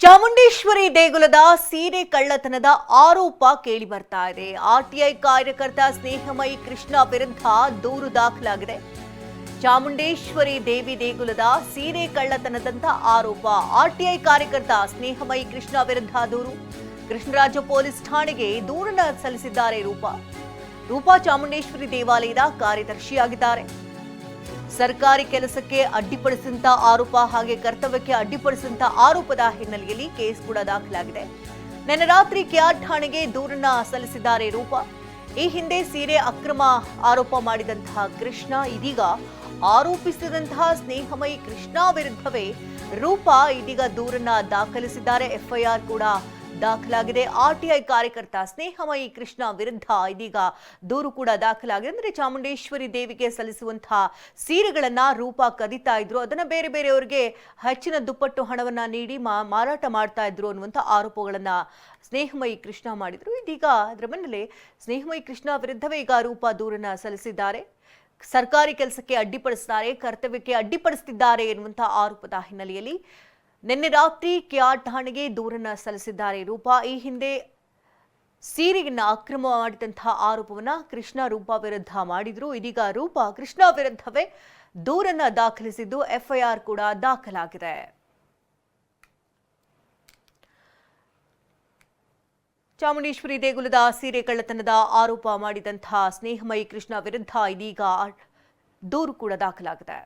ಚಾಮುಂಡೇಶ್ವರಿ ದೇಗುಲದ ಸೀರೆ ಕಳ್ಳತನದ ಆರೋಪ ಕೇಳಿ ಬರ್ತಾ ಇದೆ. ಆರ್ಟಿಐ ಕಾರ್ಯಕರ್ತ ಸ್ನೇಹಮಯಿ ಕೃಷ್ಣ ವಿರುದ್ಧ ದೂರು ದಾಖಲಾಗಿದೆ. ಚಾಮುಂಡೇಶ್ವರಿ ದೇವಿ ದೇಗುಲದ ಸೀರೆ ಕಳ್ಳತನದಂತ ಆರೋಪ. ಆರ್ಟಿಐ ಕಾರ್ಯಕರ್ತ ಸ್ನೇಹಮಯಿ ಕೃಷ್ಣ ವಿರುದ್ಧ ದೂರು. ಕೃಷ್ಣರಾಜ ಪೊಲೀಸ್ ಠಾಣೆಗೆ ದೂರನ್ನ ಸಲ್ಲಿಸಿದ್ದಾರೆ. ರೂಪಾ ಚಾಮುಂಡೇಶ್ವರಿ ದೇವಾಲಯದ ಕಾರ್ಯದರ್ಶಿಯಾಗಿದ್ದಾರೆ. ಸರ್ಕಾರಿ ಕೆಲಸಕ್ಕೆ ಅಡ್ಡಿಪಡಿಸಿದಂತ ಆರೋಪ ಹಾಗೆ ಕರ್ತವ್ಯಕ್ಕೆ ಅಡ್ಡಿಪಡಿಸಿದಂತ ಆರೋಪದ ಹಿನ್ನೆಲೆಯಲ್ಲಿ ಕೇಸ್ ಕೂಡ ದಾಖಲಾಗಿದೆ. ನಿನ್ನೆ ರಾತ್ರಿ ಕೆಆರ್ ಠಾಣೆಗೆ ದೂರನ್ನ ಸಲ್ಲಿಸಿದ್ದಾರೆ ರೂಪಾ. ಈ ಹಿಂದೆ ಸೀರೆ ಅಕ್ರಮ ಆರೋಪ ಮಾಡಿದಂತಹ ಕೃಷ್ಣ ಇದೀಗ ಆರೋಪಿಸಿದಂತಹ ಸ್ನೇಹಮಯಿ ಕೃಷ್ಣ ವಿರುದ್ಧವೇ ರೂಪಾ ಇದೀಗ ದೂರನ್ನ ದಾಖಲಿಸಿದ್ದಾರೆ. ಎಫ್ಐಆರ್ ಕೂಡ ದಾಖಲಾಗಿದೆ. ಆರ್ಟಿಐ ಕಾರ್ಯಕರ್ತ ಸ್ನೇಹಮಯಿ ಕೃಷ್ಣ ವಿರುದ್ಧ ಇದೀಗ ದೂರು ಕೂಡ ದಾಖಲಾಗಿದೆ. ಅಂದರೆ ಚಾಮುಂಡೇಶ್ವರಿ ದೇವಿಗೆ ಸಲ್ಲಿಸುವಂತಹ ಸೀರೆಗಳನ್ನ ರೂಪಾ ಕದಿತಾ ಇದ್ರು, ಅದನ್ನ ಬೇರೆ ಬೇರೆಯವರಿಗೆ ಹೆಚ್ಚಿನ ದುಪ್ಪಟ್ಟು ಹಣವನ್ನ ನೀಡಿ ಮಾರಾಟ ಮಾಡ್ತಾ ಇದ್ರು ಅನ್ನುವಂಥ ಆರೋಪಗಳನ್ನ ಸ್ನೇಹಮಯಿ ಕೃಷ್ಣ ಮಾಡಿದ್ರು. ಇದೀಗ ಅದರ ಬೆನ್ನಲ್ಲೇ ಸ್ನೇಹಮಯಿ ಕೃಷ್ಣ ವಿರುದ್ಧವೇ ಈಗ ರೂಪಾ ದೂರನ್ನ ಸಲ್ಲಿಸಿದ್ದಾರೆ. ಸರ್ಕಾರಿ ಕೆಲಸಕ್ಕೆ ಅಡ್ಡಿಪಡಿಸ್ತಾರೆ, ಕರ್ತವ್ಯಕ್ಕೆ ಅಡ್ಡಿಪಡಿಸುತ್ತಿದ್ದಾರೆ ಎನ್ನುವಂಥ ಆರೋಪದ ಹಿನ್ನೆಲೆಯಲ್ಲಿ ನಿನ್ನೆ ರಾತ್ರಿ ಕೆಆರ್ ಠಾಣೆಗೆ ದೂರನ್ನ ಸಲ್ಲಿಸಿದ್ದಾರೆ ರೂಪಾ. ಈ ಹಿಂದೆ ಸೀರೆಯನ್ನ ಅಕ್ರಮ ಮಾಡಿದಂತಹ ಆರೋಪವನ್ನ ಕೃಷ್ಣ ರೂಪಾ ವಿರುದ್ಧ ಮಾಡಿದ್ರು. ಇದೀಗ ರೂಪಾ ಕೃಷ್ಣ ವಿರುದ್ಧವೇ ದೂರನ್ನ ದಾಖಲಿಸಿದ್ದು ಎಫ್ಐಆರ್ ಕೂಡ ದಾಖಲಾಗಿದೆ. ಚಾಮುಂಡೇಶ್ವರಿ ದೇಗುಲದ ಸೀರೆ ಕಳ್ಳತನದ ಆರೋಪ ಮಾಡಿದಂತಹ ಸ್ನೇಹಮಯಿ ಕೃಷ್ಣ ವಿರುದ್ಧ ಇದೀಗ ದೂರು ಕೂಡ ದಾಖಲಾಗಿದೆ.